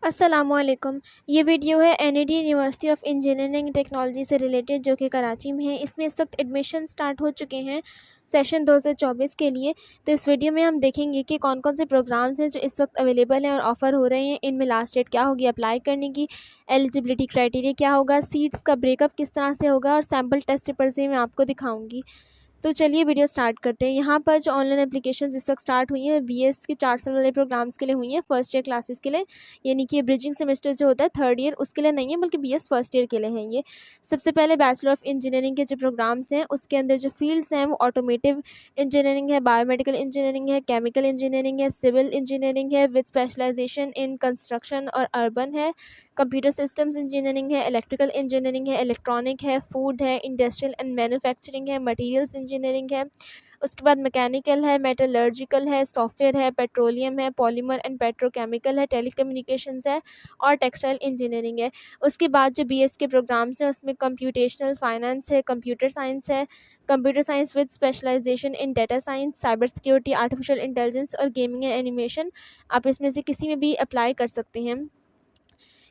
अस्सलामुअलैकुम। ये वीडियो है NED university of engineering technology से रिलेटेड, जो कि कराची में है। इसमें इस वक्त एडमिशन स्टार्ट हो चुके हैं सेशन 2024 के लिए। तो इस वीडियो में हम देखेंगे कि कौन कौन से प्रोग्राम्स हैं जो इस वक्त अवेलेबल हैं और ऑफ़र हो रहे हैं। इनमें लास्ट डेट क्या होगी अप्लाई करने की, एलिजिबिलिटी क्राइटेरिया क्या होगा, सीट्स का ब्रेकअप किस तरह से होगा और सैम्पल टेस्ट पेपर से मैं आपको दिखाऊँगी। तो चलिए वीडियो स्टार्ट करते हैं। यहाँ पर जो ऑनलाइन एप्लीकेशन इस वक्त स्टार्ट हुई हैं बीएस के 4 साल वाले प्रोग्राम्स के लिए हुई हैं, फर्स्ट ईयर क्लासेस के लिए, यानी कि ब्रिजिंग सेमेस्टर जो होता है थर्ड ईयर उसके लिए नहीं है, बल्कि बीएस फर्स्ट ईयर के लिए हैं ये। सबसे पहले बैचलर ऑफ इंजीनियरिंग के जो प्रोग्राम्स हैं उसके अंदर जो फील्ड्स हैं वो ऑटोमेटिव इंजीनियरिंग है, बायोमेडिकल इंजीनियरिंग है, केमिकल इंजीनियरिंग है, सिविल इंजीनियरिंग है विद स्पेशलाइजेशन इन कंस्ट्रक्शन और अर्बन है, कंप्यूटर सिस्टम्स इंजीनियरिंग है, इलेक्ट्रिकल इंजीनियरिंग है, इलेक्ट्रॉनिक है, फूड है, इंडस्ट्रियल एंड मैन्युफैक्चरिंग है, मटेरियल्स इंजीनियरिंग है। उसके बाद मैकेनिकल है, मेटलर्जिकल है, सॉफ्टवेयर है, पेट्रोलियम है, पॉलीमर एंड पेट्रोकेमिकल है, टेलीकम्युनिकेशंस है और टेक्सटाइल इंजीनियरिंग है। उसके बाद जो बीएस के प्रोग्राम्स हैं उसमें कंप्यूटेशनल फाइनेंस है, computer science with specialisation in data science, cyber security, artificial intelligence और गेमिंग एंड एनिमेशन। आप इसमें से किसी में भी अप्लाई कर सकते हैं।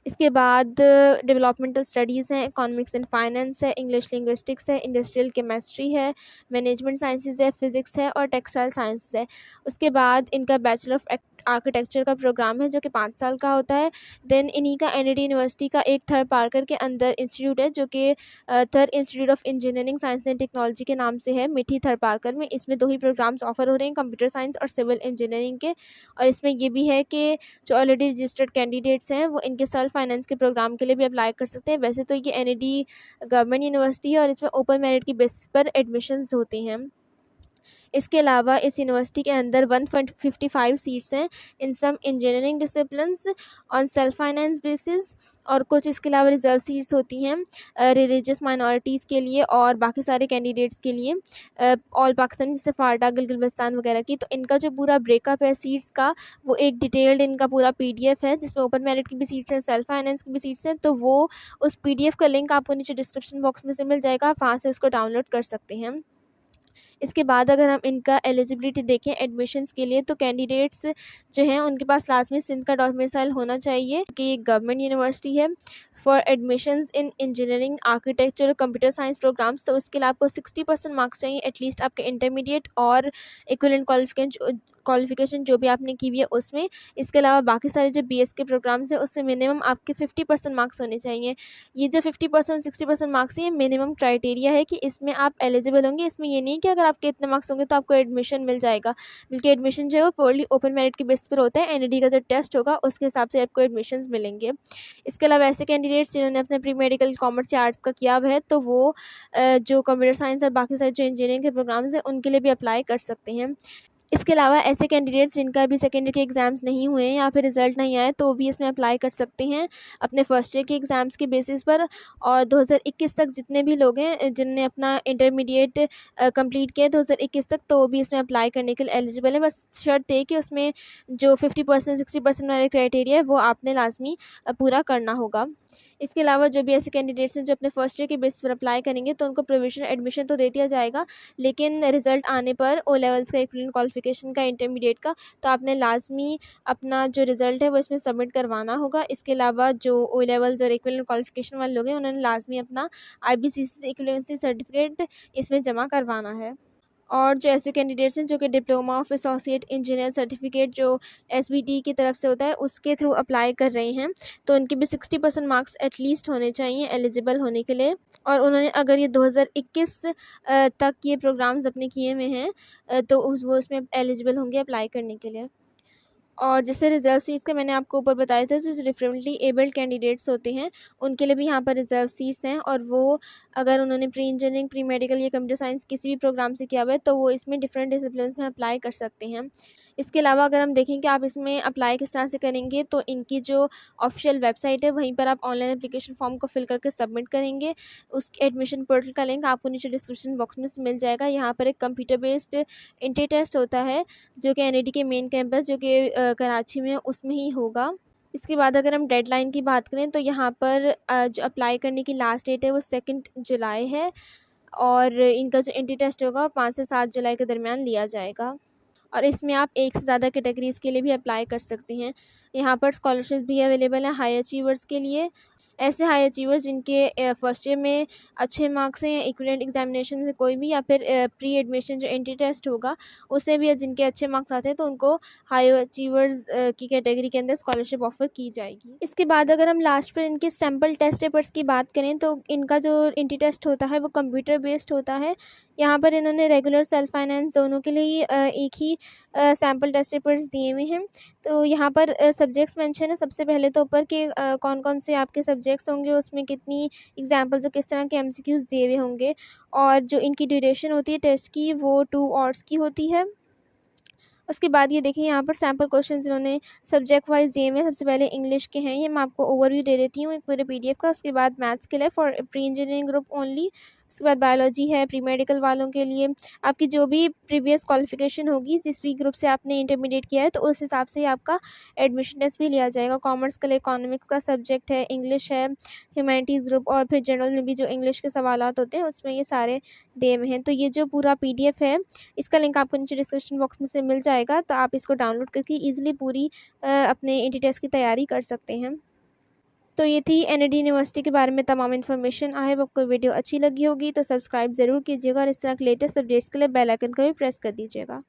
इसके बाद डेवलपमेंटल स्टडीज़ हैं, इकोनॉमिक्स एंड फाइनेंस है, इंग्लिश लिंग्विस्टिक्स है, इंडस्ट्रियल केमिस्ट्री है, मैनेजमेंट साइंसेज है, फिज़िक्स है और टेक्सटाइल साइंस है। उसके बाद इनका बैचलर ऑफ आर्किटेक्चर का प्रोग्राम है जो कि 5 साल का होता है। देन इन्हीं का एनईडी यूनिवर्सिटी का एक थर पार्कर के अंदर इंस्टीट्यूट है जो कि थर institute of engineering science and technology के नाम से है, मिठी थर पार्कर में। इसमें 2 ही प्रोग्राम्स ऑफर हो रहे हैं, कंप्यूटर साइंस और सिविल इंजीनियरिंग के। और इसमें ये भी है कि जो ऑलरेडी रजिस्टर्ड कैंडिडेट्स हैं वो इनके सेल्फ फाइनेंस के प्रोग्राम के लिए भी अप्लाई कर सकते हैं। वैसे तो ये एनईडी गवर्नमेंट यूनिवर्सिटी है और इसमें ओपन मेरिट की बेसिस पर एडमिशन्स होते हैं। इसके अलावा इस यूनिवर्सिटी के अंदर 155 सीट्स हैं in some engineering disciplines on self finance basis, और कुछ इसके अलावा रिजर्व सीट्स होती हैं रिलीजियस माइनॉरिटीज़ के लिए और बाकी सारे कैंडिडेट्स के लिए, ऑल पाकिस्तान जैसे फारडा, गिलगित वगैरह की। तो इनका जो पूरा ब्रेकअप है सीट्स का, वो एक डिटेल्ड इनका पूरा पीडीएफ है जिसमें ओपन मेरिट की भी सीट्स हैं, सेल्फ फाइनेंस की भी सीट्स हैं। तो वो उस पीडीएफ का लिंक आपको नीचे डिस्क्रिप्शन बॉक्स में से मिल जाएगा, आप वहाँ से उसको डाउनलोड कर सकते हैं। इसके बाद अगर हम इनका एलिजिबिलिटी देखें एडमिशन्स के लिए, तो कैंडिडेट्स जो हैं उनके पास लाजमी सिंध का डोमिसाइल होना चाहिए कि ये गवर्नमेंट यूनिवर्सिटी है। For admissions in engineering, architecture और कंप्यूटर साइंस प्रोग्राम्स, तो उसके लिए आपको 60% मार्क्स चाहिए एटलीस्ट आपके इंटरमीडिएट और इक्विवेलेंट क्वालिफिकेशन जो भी आपने की हुई है उसमें। इसके अलावा बाकी सारे जो बीएस के प्रोग्राम्स हैं उससे मिनिमम आपके 50% मार्क्स होने चाहिए। ये जो 50% 60% मार्क्स हैं, ये मिनिमम क्राइटेरिया है कि इसमें आप एलिजिबल होंगे। इसमें ये नहीं कि अगर आपके इतने मार्क्स होंगे तो आपको एडमिशन मिल जाएगा, बल्कि एडमिशन जो है वो प्योरली ओपन मेरिट के बेस पर होता है। एनईडी का जो टेस्ट होगा उसके हिसाब से आपको एडमिशन्स मिलेंगे। इसके अलावा ऐसे कैंडिडेट्स जिन्होंने अपने प्री मेडिकल कॉमर्स या आर्ट्स का किया हुआ है, तो वो जो कंप्यूटर साइंस और बाकी सारे जो इंजीनियरिंग के प्रोग्राम्स हैं उनके लिए भी अप्लाई कर सकते हैं। इसके अलावा ऐसे कैंडिडेट्स जिनका अभी सेकेंड ईयर के एग्ज़ाम्स नहीं हुए हैं या फिर रिज़ल्ट नहीं आए, तो भी इसमें अप्लाई कर सकते हैं अपने फर्स्ट ईयर के एग्ज़ाम्स के बेसिस पर। और 2021 तक जितने भी लोग हैं जिनने अपना इंटरमीडिएट कंप्लीट किया 2021 तक, तो वो भी इसमें अप्लाई करने के लिए एलिजिबल है। बस शर्त है कि उसमें जो 50% 60% वाले क्राइटेरिया है वो आपने लाजमी पूरा करना होगा। इसके अलावा जो भी ऐसे कैंडिडेट्स हैं जो अपने फर्स्ट ईयर के बेसिस पर अप्लाई करेंगे, तो उनको प्रोविजनल एडमिशन तो दे दिया जाएगा, लेकिन रिज़ल्ट आने पर ओ लेवल्स का, इक्विवेलेंट क्वालिफिकेशन का, इंटरमीडिएट का, तो आपने लाजमी अपना जो रिज़ल्ट है वो इसमें सबमिट करवाना होगा। इसके अलावा जो ओ लेवल्स और इक्विवेलेंट क्वालिफिकेशन वाले लोग हैं उन्होंने लाजमी अपना आईबीसीसी से इक्विवेलेंसी सर्टिफिकेट इसमें जमा करवाना है। और जो ऐसे कैंडिडेट्स हैं जो कि diploma of associate engineer certificate जो एसबीटी की तरफ से होता है उसके थ्रू अप्लाई कर रहे हैं, तो उनके भी 60% मार्क्स एटलीस्ट होने चाहिए एलिजिबल होने के लिए। और उन्होंने अगर ये 2021 तक ये प्रोग्राम्स अपने किए हुए हैं तो वो उसमें एलिजिबल होंगे अप्लाई करने के लिए। और जैसे रिज़र्व सीट्स का मैंने आपको ऊपर बताया था, जो डिफरेंटली एबल्ड कैंडिडेट्स होते हैं उनके लिए भी यहाँ पर रिज़र्व सीट्स हैं, और वो अगर उन्होंने प्री इंजीनियरिंग, प्री मेडिकल या कंप्यूटर साइंस किसी भी प्रोग्राम से किया हुआ है तो वो इसमें डिफरेंट डिसिप्लिन्स में अप्लाई कर सकते हैं। इसके अलावा अगर हम देखें कि आप इसमें अप्लाई किस तरह से करेंगे, तो इनकी जो ऑफिशियल वेबसाइट है वहीं पर आप ऑनलाइन एप्लीकेशन फॉर्म को फिल करके सबमिट करेंगे। उस एडमिशन पोर्टल का लिंक आपको नीचे डिस्क्रिप्शन बॉक्स में मिल जाएगा। यहाँ पर एक कंप्यूटर बेस्ड इंट्री टेस्ट होता है जो कि एनईडी के मेन कैंपस जो कि कराची में उसमें ही होगा। इसके बाद अगर हम डेडलाइन की बात करें तो यहाँ पर जो अप्लाई करने की लास्ट डेट है वो 2 जुलाई है, और इनका जो एंट्री टेस्ट होगा 5 से 7 जुलाई के दरमियान लिया जाएगा। और इसमें आप एक से ज़्यादा कैटेगरीज़ के लिए भी अप्लाई कर सकते हैं। यहाँ पर स्कॉलरशिप भी अवेलेबल है हाई अचीवर्स के लिए। ऐसे हाई अचीवर्स जिनके फर्स्ट ईयर में अच्छे मार्क्स हैं, इक्विवेलेंट एग्जामिनेशन में कोई भी, या फिर प्री एडमिशन जो एंट्री टेस्ट होगा उससे भी जिनके अच्छे मार्क्स आते हैं तो उनको हाई अचीवर्स की कैटेगरी के अंदर स्कॉलरशिप ऑफर की जाएगी। इसके बाद अगर हम लास्ट पर इनके सैम्पल टेस्ट पेपर्स की बात करें तो इनका जो एंट्री टेस्ट होता है वो कंप्यूटर बेस्ड होता है। यहाँ पर इन्होंने रेगुलर सेल्फ फाइनेंस दोनों के लिए एक ही सैम्पल टेस्ट पेपर्स दिए हुए हैं। तो यहाँ पर सब्जेक्ट्स मेंशन है सबसे पहले तो ऊपर के कौन कौन से आपके सब्जेक्ट्स होंगे, उसमें कितनी एग्जाम्पल्स और किस तरह के एमसीक्यूज़ दिए हुए होंगे, और जो इनकी ड्यूरेशन होती है टेस्ट की वो 2 आवर्स की होती है। उसके बाद ये देखिए यहाँ पर सैम्पल क्वेश्चंस इन्होंने सब्जेक्ट वाइज दिए हुए हैं। सबसे पहले इंग्लिश के हैं, ये मैं आपको ओवरव्यू दे देती हूँ एक पूरे पीडीएफ का। उसके बाद मैथ्स के लिए for pre engineering group only. उसके बाद बायोलॉजी है प्री मेडिकल वालों के लिए। आपकी जो भी प्रीवियस क्वालिफिकेशन होगी, जिस भी ग्रुप से आपने इंटरमीडिएट किया है, तो उस हिसाब से ही आपका एडमिशन टेस्ट भी लिया जाएगा। कॉमर्स के लिए इकोनॉमिक्स का सब्जेक्ट है, इंग्लिश है, ह्यूमैनिटीज़ ग्रुप, और फिर जनरल में भी जो इंग्लिश के सवालात होते हैं उसमें ये सारे दिए हुए हैं। तो ये जो पूरा पीडीएफ है इसका लिंक आपको नीचे डिस्क्रिप्शन बॉक्स में से मिल जाएगा, तो आप इसको डाउनलोड करके ईजिली पूरी अपने एंट्री टेस्ट की तैयारी कर सकते हैं। तो ये थी एनईडी यूनिवर्सिटी के बारे में तमाम इन्फॉर्मेशन। आई होप आपको वीडियो अच्छी लगी होगी, तो सब्सक्राइब ज़रूर कीजिएगा और इस तरह के लेटेस्ट अपडेट्स के लिए बेल आइकन का भी प्रेस कर दीजिएगा।